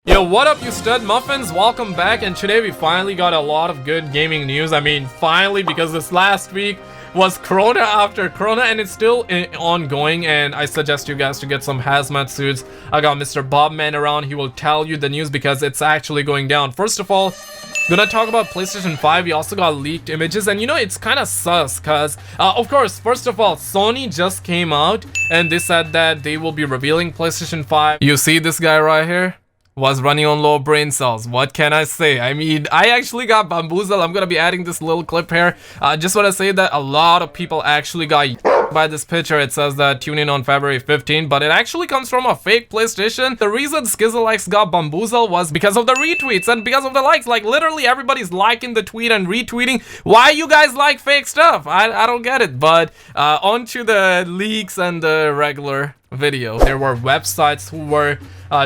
Yo, what up you stud muffins? Welcome back, and today we finally got a lot of good gaming news. I mean, finally, because this last week was Corona after Corona, and it's still ongoing, and I suggest you guys to get some hazmat suits. I got Mr. Bobman around. He will tell you the news because it's actually going down. First of all, gonna talk about PlayStation 5. We also got leaked images, and you know, it's kind of sus because of course, first of all, Sony just came out and they said that they will be revealing PlayStation 5. You see this guy right here? Was running on low brain cells. What can I say? I mean, I actually got bamboozled. I'm gonna be adding this little clip here. Just want to say that a lot of people actually got by this picture. It says that tune in on February 15th, but it actually comes from a fake PlayStation. The reason Skizzlex got bamboozled was because of the retweets and because of the likes. Like, literally everybody's liking the tweet and retweeting. Why you guys like fake stuff? I don't get it. But on to the leaks and the regular video. There were websites who were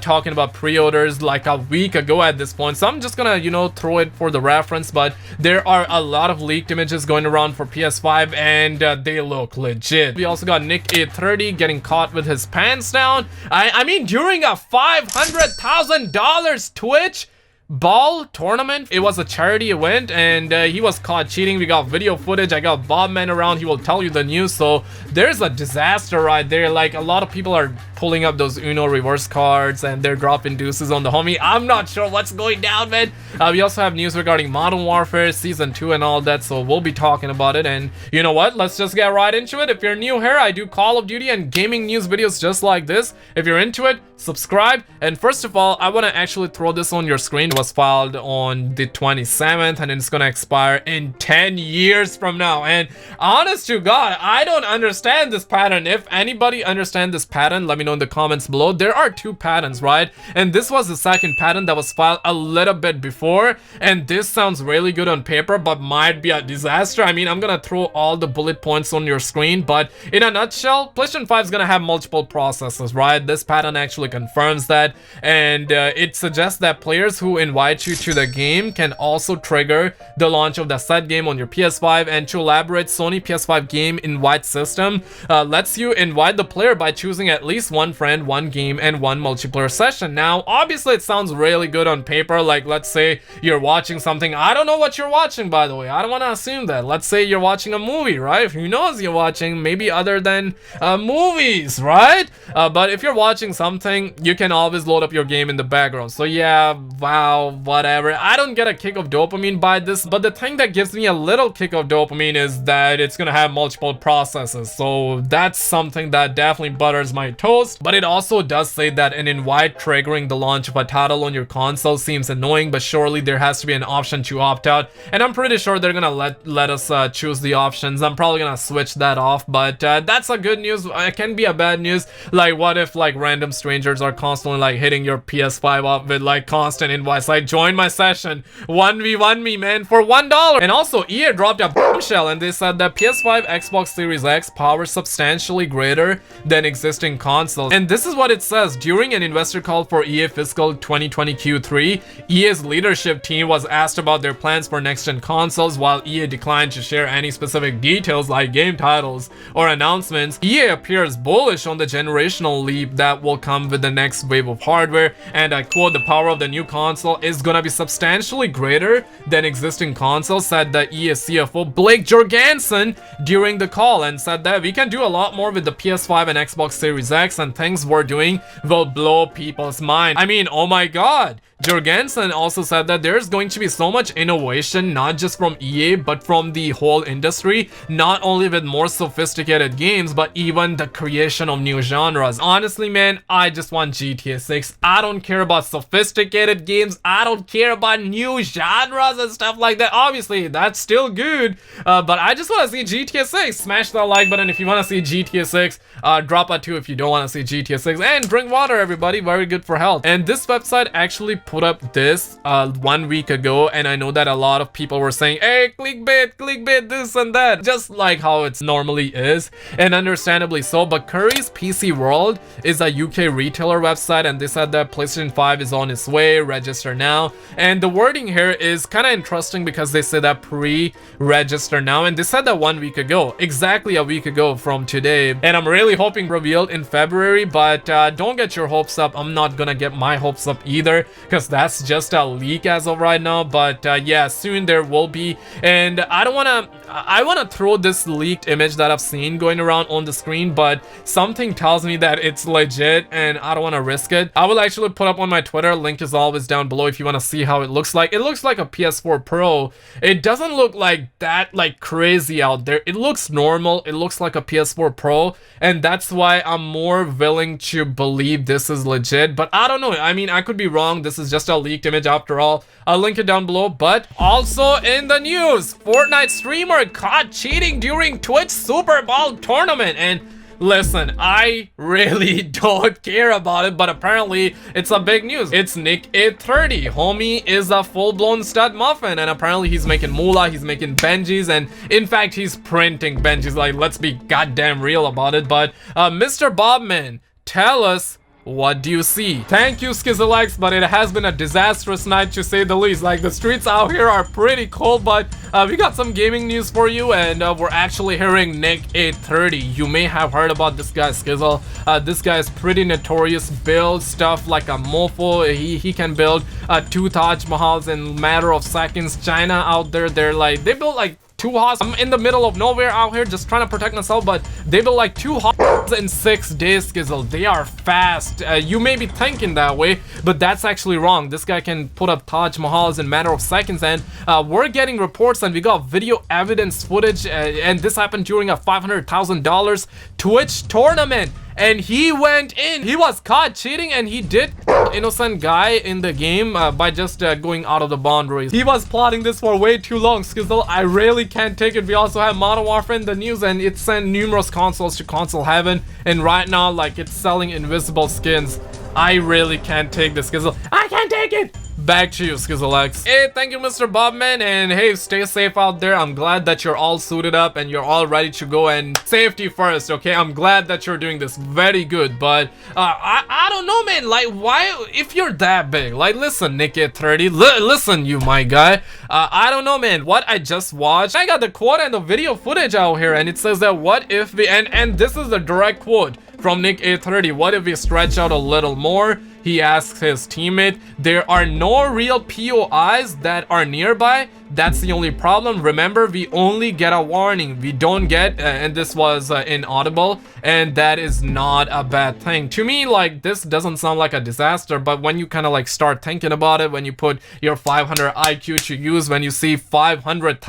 talking about pre-orders like a week ago at this point, so I'm just gonna, you know, throw it for the reference. But there are a lot of leaked images going around for PS5, and they look legit. We also got NickEh30 getting caught with his pants down. I mean, during a $500,000 Twitch ball tournament. It was a charity event, and he was caught cheating. We got video footage. I got Bobman around. He will tell you the news. So there's a disaster right there. Like, a lot of people are pulling up those Uno reverse cards and they're dropping deuces on the homie. I'm not sure what's going down, man. We also have news regarding Modern Warfare Season 2 and all that, so we'll be talking about it. And you know what? Let's just get right into it. If you're new here, I do Call of Duty and gaming news videos just like this. If you're into it, subscribe. And first of all, I want to actually throw this on your screen. It was filed on the 27th, and it's gonna expire in 10 years from now. And honest to God, I don't understand this pattern. If anybody understands this pattern, let me know in the comments below. There are two patterns, right? And this was the second pattern that was filed a little bit before, and this sounds really good on paper but might be a disaster. I mean, I'm gonna throw all the bullet points on your screen, but in a nutshell, PlayStation 5 is gonna have multiple processes, right? This pattern actually confirms that, and it suggests that players who invite you to the game can also trigger the launch of the set game on your PS5. And to elaborate, Sony PS5 game invite system lets you invite the player by choosing at least one friend, one game, and one multiplayer session. Now, obviously, it sounds really good on paper. Like, let's say you're watching something. I don't know what you're watching, by the way. I don't want to assume that. Let's say you're watching a movie, right? Who knows you're watching? Maybe other than movies, right? But if you're watching something, you can always load up your game in the background. So yeah, wow, whatever. I don't get a kick of dopamine by this, but the thing that gives me a little kick of dopamine is that it's gonna have multiple processes. So that's something that definitely butters my toast. But it also does say that an invite triggering the launch of a title on your console seems annoying, but surely there has to be an option to opt out, and I'm pretty sure they're gonna let us choose the options. I'm probably gonna switch that off, but that's a good news. It can be a bad news. Like, what if like random strangers are constantly like hitting your PS5 up with like constant invites, like join my session, 1v1 me, man, for $1. And also, EA dropped a bombshell, and they said that PS5 Xbox Series X power substantially greater than existing consoles. And this is what it says: during an investor call for EA fiscal 2020 Q3, EA's leadership team was asked about their plans for next-gen consoles. While EA declined to share any specific details like game titles or announcements, EA appears bullish on the generational leap that will come with the next wave of hardware. And I quote, "The power of the new console is gonna be substantially greater than existing consoles," said the EA CFO Blake Jorgensen during the call, and said that we can do a lot more with the PS5 and Xbox Series X, and things we're doing will blow people's mind. I mean, oh my God. Jorgensen also said that there's going to be so much innovation, not just from EA, but from the whole industry, not only with more sophisticated games, but even the creation of new genres. Honestly, man, I just want GTA 6. I don't care about sophisticated games. I don't care about new genres and stuff like that. Obviously, that's still good, but I just want to see GTA 6. Smash that like button if you want to see GTA 6. Drop a 2 if you don't want to see GTA 6. And drink water, everybody. Very good for health. And this website actually put put up this 1 week ago, and I know that a lot of people were saying, hey, clickbait, this and that, just like how it's normally is, and understandably so. But Curry's PC World is a UK retailer website, and they said that PlayStation 5 is on its way, register now. And the wording here is kind of interesting because they say that pre-register now, and they said that 1 week ago, exactly a week ago from today. And I'm really hoping revealed in February, but don't get your hopes up. I'm not gonna get my hopes up either, because that's just a leak as of right now. But yeah, soon there will be. And I want to throw this leaked image that I've seen going around on the screen, but something tells me that it's legit and I don't want to risk it. I will actually put up on my Twitter, link is always down below if you want to see how it looks like. It looks like a PS4 Pro. It doesn't look like that like crazy out there. It looks normal. It looks like a PS4 Pro, and that's why I'm more willing to believe this is legit. But I don't know. I mean, I could be wrong. This is just a leaked image after all. I'll link it down below. But also in the news, Fortnite streamer caught cheating during Twitch Super Bowl tournament. And listen, I really don't care about it, but apparently it's a big news. It's NickEh30. Homie is a full-blown stud muffin, and apparently he's making moolah, he's making Benjis, and in fact he's printing Benjis. Like, let's be goddamn real about it. But Mr. Bobman, tell us, what do you see? Thank you, Skizzlex, but it has been a disastrous night to say the least. Like, the streets out here are pretty cold, but we got some gaming news for you, and we're actually hearing NickEh30. You may have heard about this guy, Skizzle. This guy is pretty notorious, builds stuff like a mofo. He can build 2 Taj Mahals in matter of seconds. China out there, they build like 2 hosts. I'm in the middle of nowhere out here just trying to protect myself, but they built like 2 hosts in 6 days, Skizzle. They are fast. You may be thinking that way, but that's actually wrong. This guy can put up Taj Mahals in a matter of seconds, and we're getting reports and we got video evidence footage, and this happened during a $500,000 Twitch tournament. And he went in. He was caught cheating, and he did innocent guy in the game by just going out of the boundaries. He was plotting this for way too long, Skizzle. I really can't take it. We also have Modern Warfare in the news, and it sent numerous consoles to console heaven. And right now, like, it's selling invisible skins. I really can't take this, Skizzle. I can't take it. Back to you, SkizzleX. Hey, thank you, Mr. Bobman, and hey, stay safe out there. I'm glad that you're all suited up and you're all ready to go, and safety first, okay? I'm glad that you're doing this very good, but I don't know, man. Like, why, if you're that big, like, listen, NickEh30, listen, you my guy. I don't know, man. What I just watched, I got the quote and the video footage out here, and it says that what if we, and this is the direct quote from NickEh30, what if we stretch out a little more? He asks his teammate, there are no real POIs that are nearby. That's the only problem. Remember, we only get a warning. We don't get, and this was inaudible, and that is not a bad thing. To me, like, this doesn't sound like a disaster, but when you kind of like start thinking about it, when you put your 500 IQ to use, when you see $500,000,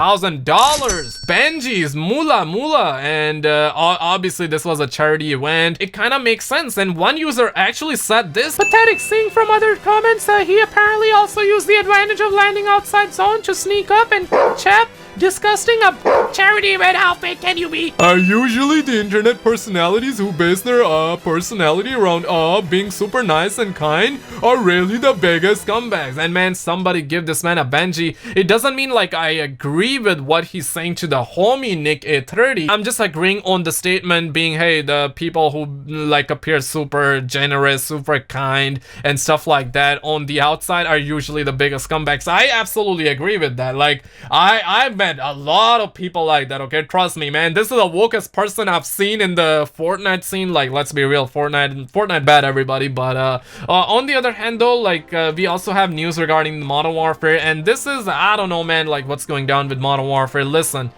Benjis, moolah, and obviously this was a charity event, it kind of makes sense. And one user actually said this pathetic thing from other comments. He apparently also used the advantage of landing outside zone to sneak up and chap. Disgusting. A charity event, how fake can you be? Are usually the internet personalities who base their personality around being super nice and kind are really the biggest scumbags. And man, somebody give this man a Benji. It doesn't mean like I agree with what he's saying to the homie NickEh30. I'm just agreeing on the statement being, hey, the people who like appear super generous, super kind and stuff like that on the outside are usually the biggest scumbags. I absolutely agree with that. Like, I've met a lot of people like that, okay? Trust me, man. This is the wokest person I've seen in the Fortnite scene. Like, let's be real, Fortnite bad, everybody. But on the other hand, though, like, we also have news regarding Modern Warfare, and this is, I don't know, man, like, what's going down with Modern Warfare. Listen,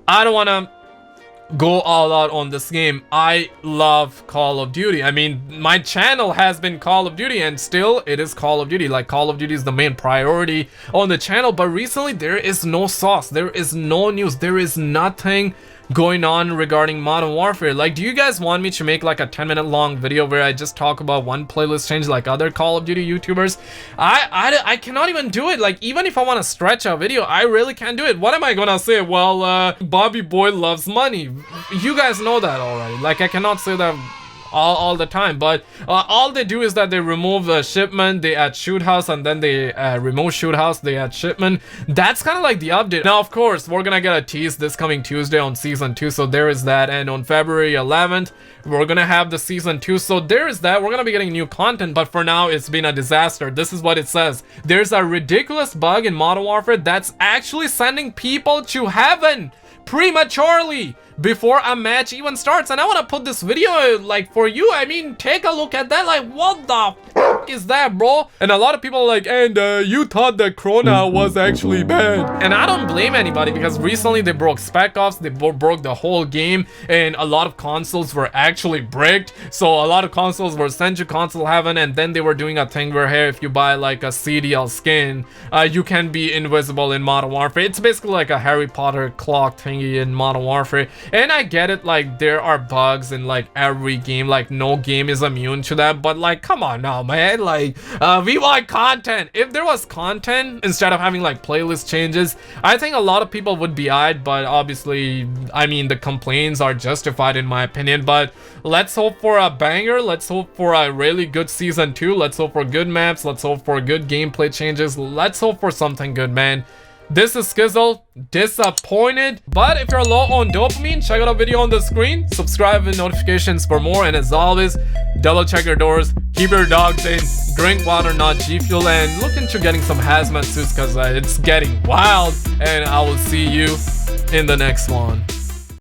I don't want to go all out on this game. I love Call of Duty. I mean, my channel has been Call of Duty, and still it is Call of Duty. Like, Call of Duty is the main priority on the channel, but recently there is no sauce, there is no news, there is nothing going on regarding Modern Warfare. Like, do you guys want me to make like a 10-minute long video where I just talk about one playlist change like other Call of Duty YouTubers? I cannot even do it. Like, even if I want to stretch a video, I really can't do it. What am I gonna say? Well, Bobby Boy loves money. You guys know that already. Like, I cannot say that all the time. But all they do is that they remove the shipment, they add shoot house, and then they remove shoot house, they add shipment. That's kind of like the update. Now, of course, we're gonna get a tease this coming Tuesday on season 2, so there is that. And on February 11th, we're gonna have the season 2, so there is that. We're gonna be getting new content, but for now, it's been a disaster. This is what it says. There's a ridiculous bug in Modern Warfare that's actually sending people to heaven prematurely before a match even starts. And I want to put this video like for you. I mean, take a look at that. Like, what the fuck is that, bro? And a lot of people are like, and you thought that Corona was actually bad. And I don't blame anybody, because recently they broke Spec Ops, they broke the whole game, and a lot of consoles were actually bricked. So a lot of consoles were sent to console heaven, and then they were doing a thing where, hey, if you buy like a CDL skin, you can be invisible in Modern Warfare. It's basically like a Harry Potter clock thingy in Modern Warfare. And I get it, like there are bugs in like every game, like no game is immune to that, but like come on now, man, like we want content. If there was content instead of having like playlist changes, I think a lot of people would be eyed. But obviously, I mean, the complaints are justified in my opinion. But let's hope for a banger, let's hope for a really good season 2, let's hope for good maps, let's hope for good gameplay changes, let's hope for something good, man. This is Skizzle, disappointed. But if you're low on dopamine, check out a video on the screen, subscribe with notifications for more, and as always, double check your doors, keep your dogs in, drink water, not G Fuel, and look into getting some hazmat suits, because it's getting wild. And I will see you in the next one.